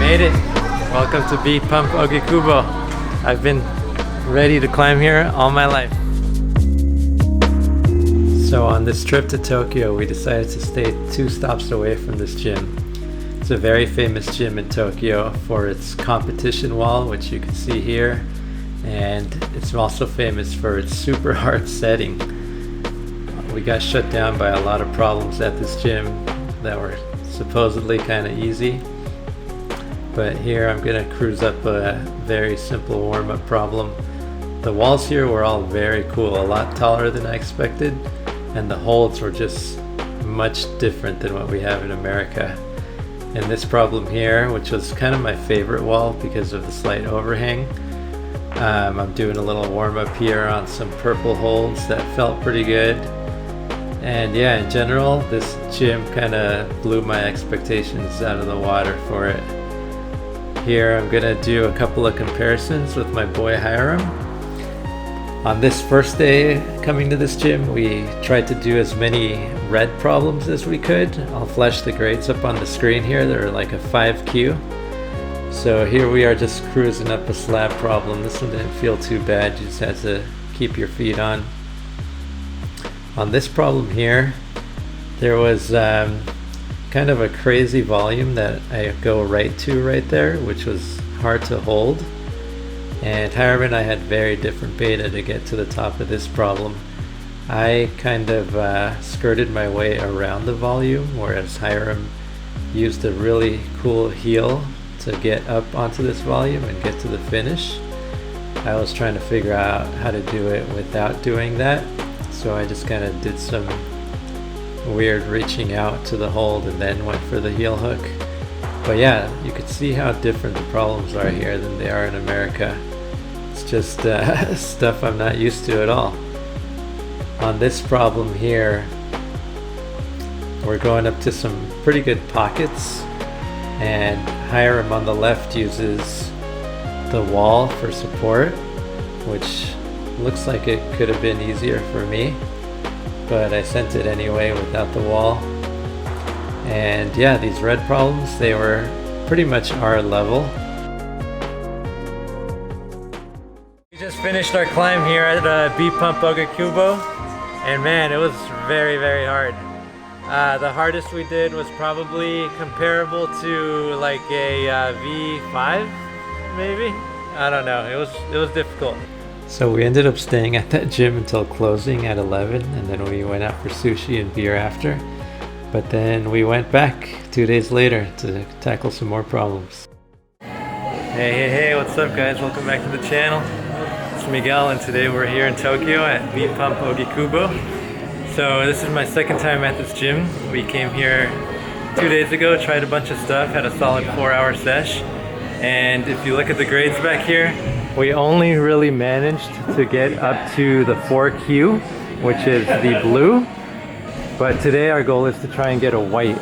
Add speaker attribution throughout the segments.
Speaker 1: made it. Welcome to Beat Pump Ogikubo. I've been ready to climb here all my life. So on this trip to Tokyo, we decided to stay 2 stops away from this gym. It's a very famous gym in Tokyo for its competition wall, which you can see here. And it's also famous for its super hard setting. We got shut down by a lot of problems at this gym that were supposedly kind of easy. But here I'm gonna cruise up a very simple warm-up problem. The walls here were all very cool, a lot taller than I expected, and the holds were just much different than what we have in America. And this problem here, which was kind of my favorite wall because of the slight overhang, I'm doing a little warm-up here on some purple holds that felt pretty good. And yeah, in general, this gym kind of blew my expectations out of the water for it. Here I'm gonna do a couple of comparisons with my boy Hiram. On this first day coming to this gym, we tried to do as many red problems as we could. I'll flash the grades up on the screen here. They're like a 5Q. So here we are just cruising up a slab problem. This one didn't feel too bad. You just had to keep your feet on. On this problem here, there was kind of a crazy volume that I go right to right there, which was hard to hold. And Hiram and I had very different beta to get to the top of this problem. I kind of skirted my way around the volume, whereas Hiram used a really cool heel to get up onto this volume and get to the finish. I was trying to figure out how to do it without doing that, so I just kind of did some weird reaching out to the hold and then went for the heel hook. But yeah, you could see how different the problems are here than they are in America. It's just stuff I'm not used to at all. On this problem here, we're going up to some pretty good pockets, and Hiram on the left uses the wall for support, which looks like it could have been easier for me, but I sent it anyway without the wall. And yeah, these red problems, they were pretty much our level. We just finished our climb here at Beat Pump Ogikubo, and man, it was very, very hard. The hardest we did was probably comparable to like a V5, maybe? I don't know, it was difficult. So we ended up staying at that gym until closing at 11, and then we went out for sushi and beer after. But then we went back 2 days later to tackle some more problems. Hey, what's up guys? Welcome back to the channel. It's Miguel, and today we're here in Tokyo at Beat Pump Ogikubo. So this is my second time at this gym. We came here 2 days ago, tried a bunch of stuff, had a solid 4-hour sesh. And if you look at the grades back here, we only really managed to get up to the 4Q, which is the blue. But today our goal is to try and get a white.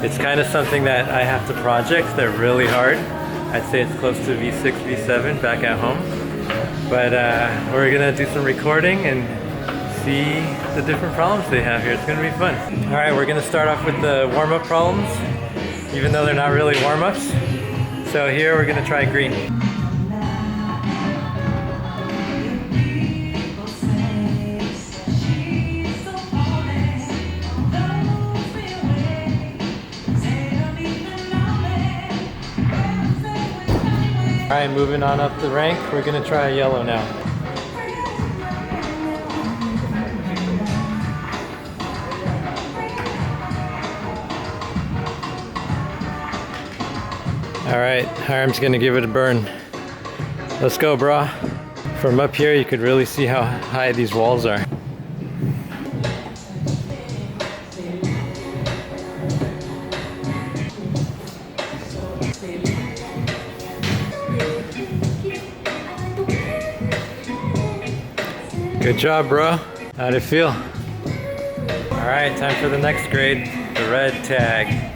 Speaker 1: It's kind of something that I have to project. They're really hard. I'd say it's close to V6, V7 back at home. But we're gonna do some recording and see the different problems they have here. It's gonna be fun. All right, we're gonna start off with the warm-up problems, even though they're not really warm-ups. So here we're gonna try green. All right, moving on up the rank, we're gonna try yellow now. All right, Hiram's gonna give it a burn. Let's go, brah. From up here, you could really see how high these walls are. Good job, bro. How'd it feel? All right, time for the next grade, the red tag.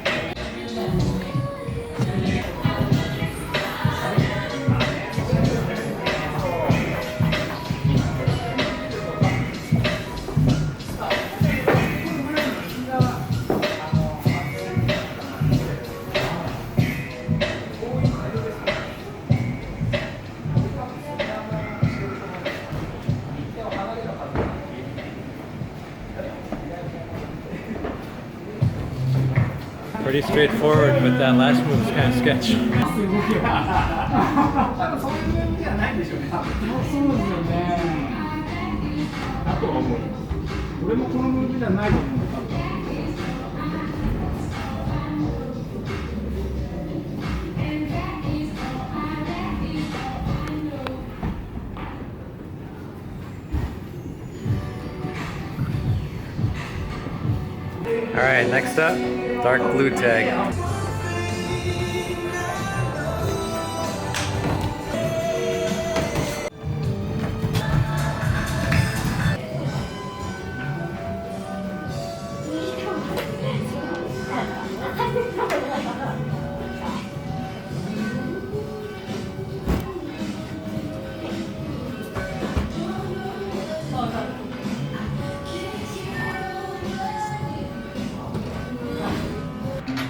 Speaker 1: Pretty straightforward, but that last move is kind of sketchy.
Speaker 2: 俺もこのムーブじゃないと思う。
Speaker 1: Alright, next up, dark blue tag.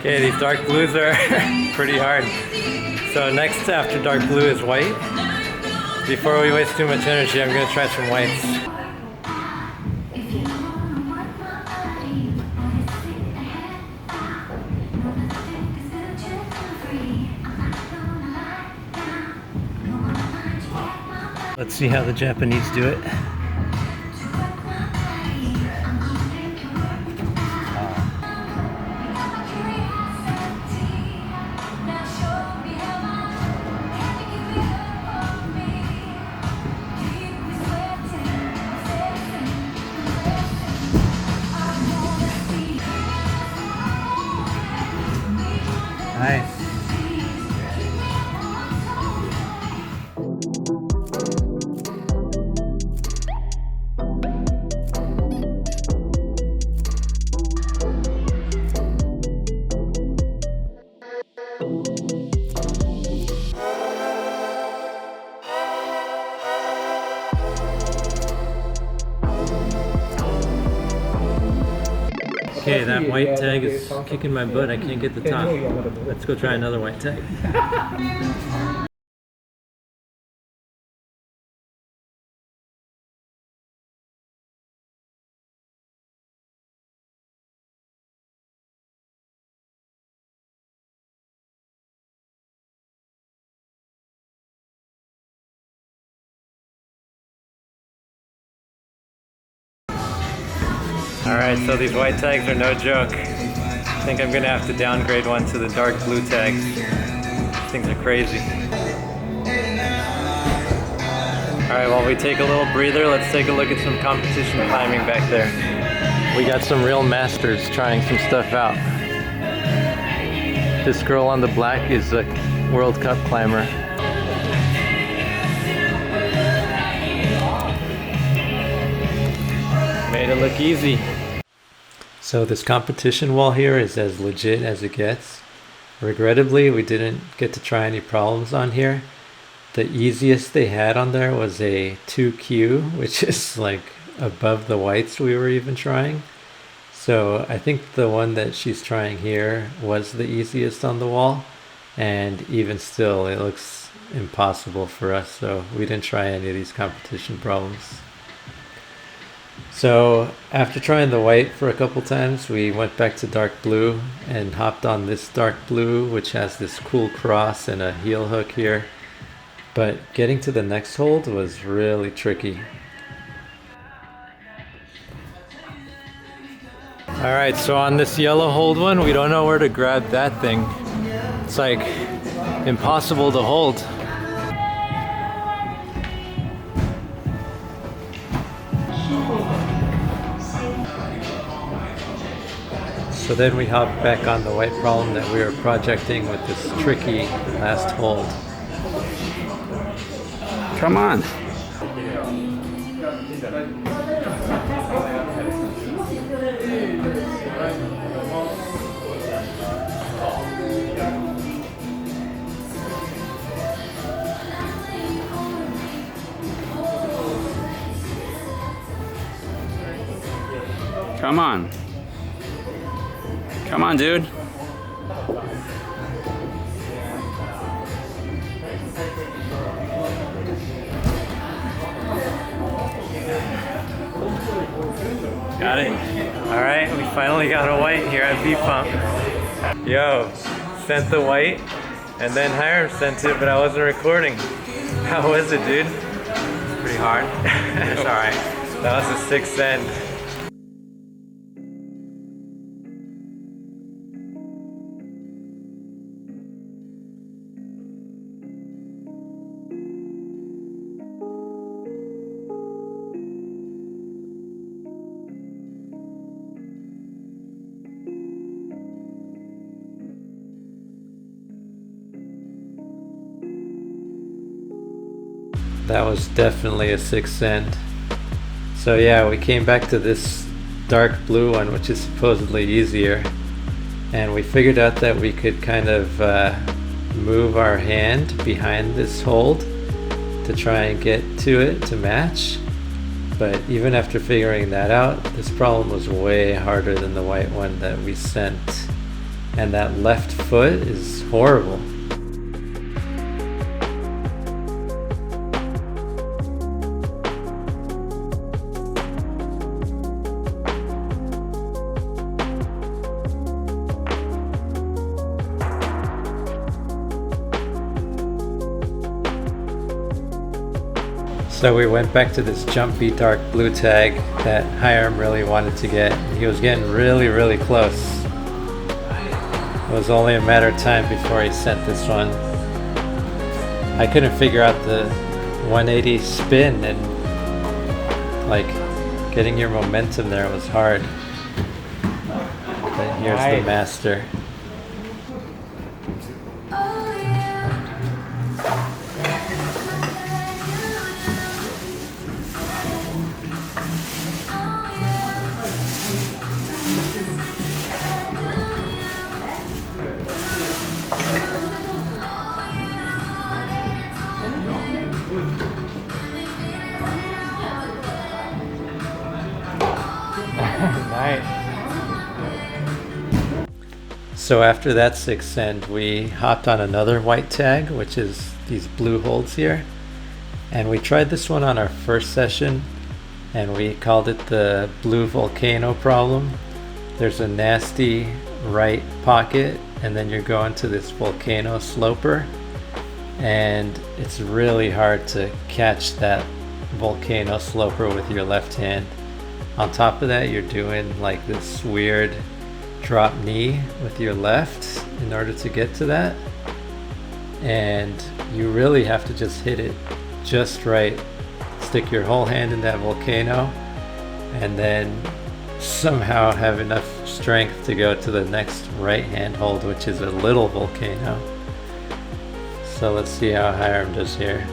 Speaker 1: Okay, these dark blues are pretty hard. So next after dark blue is white. Before we waste too much energy, I'm going to try some whites. Let's see how the Japanese do it. Nice. Okay, that white tag is kicking my butt. I can't get the top. Let's go try another white tag. Alright, so these white tags are no joke. I think I'm gonna have to downgrade one to the dark blue tags. These things are crazy. Alright, while we take a little breather, let's take a look at some competition climbing back there. We got some real masters trying some stuff out. This girl on the black is a World Cup climber. Made it look easy. So this competition wall here is as legit as it gets. Regrettably, we didn't get to try any problems on here. The easiest they had on there was a 2Q, which is like above the whites we were even trying. So I think the one that she's trying here was the easiest on the wall. And even still, it looks impossible for us. So we didn't try any of these competition problems. So after trying the white for a couple times, we went back to dark blue and hopped on this dark blue, which has this cool cross and a heel hook here. But getting to the next hold was really tricky. Alright, so on this yellow hold one, we don't know where to grab that thing. It's like impossible to hold. So then we hopped back on the white problem that we were projecting with this tricky last hold.
Speaker 2: Come on. Come on. Come on, dude.
Speaker 1: Got it. Alright, we finally got a white here at B-Pump. Yo, sent the white, and then Hiram sent it, but I wasn't recording. How was it, dude?
Speaker 2: It's pretty hard. It's alright.
Speaker 1: That was a 6 cent. That was definitely a 6 cent. So yeah, we came back to this dark blue one, which is supposedly easier, and we figured out that we could kind of move our hand behind this hold to try and get to it to match. But even after figuring that out, this problem was way harder than the white one that we sent, and that left foot is horrible. So we went back to this jumpy dark blue tag that Hiram really wanted to get. He was getting really close. It was only a matter of time before he sent this one. I couldn't figure out the 180 spin, and like getting your momentum there was hard. But here's the master. So after that 6 cent, we hopped on another white tag, which is these blue holds here. And we tried this one on our first session, and we called it the blue volcano problem. There's a nasty right pocket, and then you're going to this volcano sloper, and it's really hard to catch that volcano sloper with your left hand. On top of that, you're doing like this weird drop knee with your left in order to get to that, and you really have to just hit it just right. Stick your whole hand in that volcano, and then somehow have enough strength to go to the next right hand hold, which is a little volcano. So let's see how Hiram does here.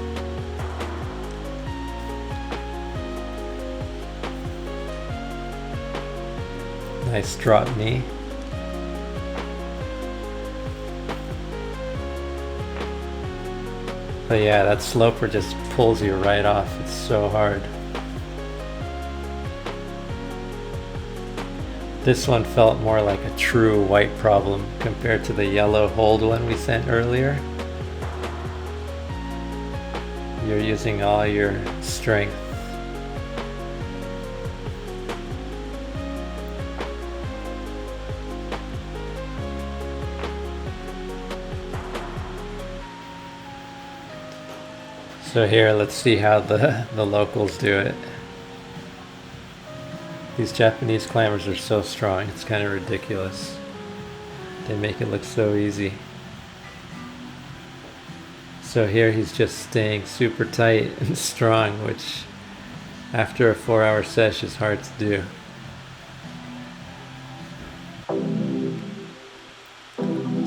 Speaker 1: Nice drop knee. But yeah, that sloper just pulls you right off. It's so hard. This one felt more like a true white problem compared to the yellow hold one we sent earlier. You're using all your strength. So here, let's see how the locals do it. These Japanese climbers are so strong, it's kind of ridiculous. They make it look so easy. So here he's just staying super tight and strong, which after a 4-hour sesh is hard to do.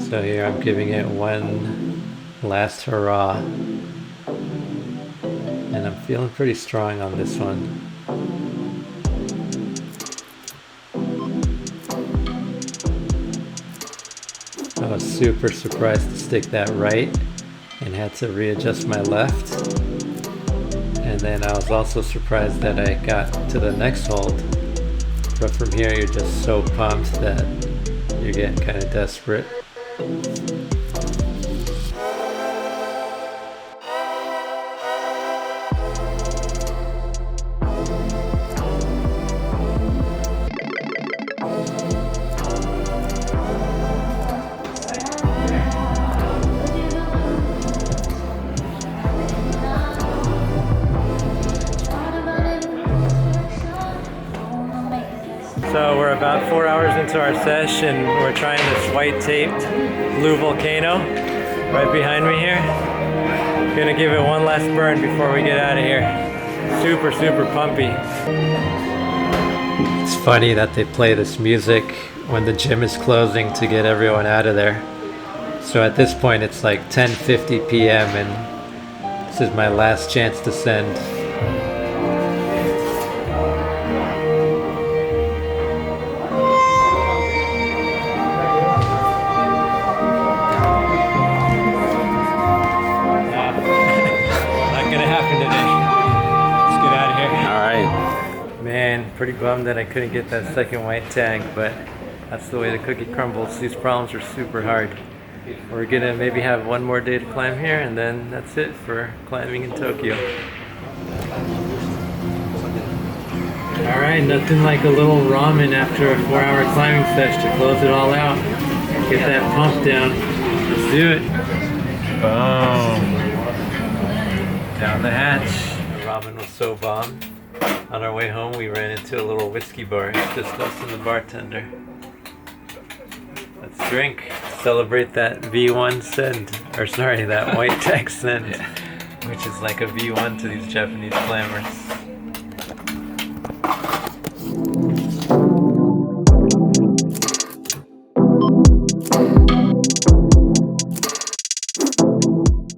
Speaker 1: So here I'm giving it one last hurrah. And I'm feeling pretty strong on this one. I was super surprised to stick that right and had to readjust my left. And then I was also surprised that I got to the next hold. But from here you're just so pumped that you're getting kind of desperate. 4 hours into our sesh and we're trying this white taped blue volcano right behind me here. Gonna give it one last burn before we get out of here. Super, super pumpy. It's funny that they play this music when the gym is closing to get everyone out of there. So at this point it's like 10:50 p.m. and this is my last chance to send. Man, pretty bummed that I couldn't get that second white tag, but that's the way the cookie crumbles. These problems are super hard. We're gonna maybe have one more day to climb here, and then that's it for climbing in Tokyo. Alright, nothing like a little ramen after a 4-hour climbing session to close it all out. Get that pump down. Let's do it. Boom. Down the hatch. The ramen was so bomb. On our way home, we ran into a little whiskey bar. It's just us and the bartender. Let's drink. Celebrate that V1 send. Or sorry, that white tag send. Which is like a V1 to these Japanese climbers.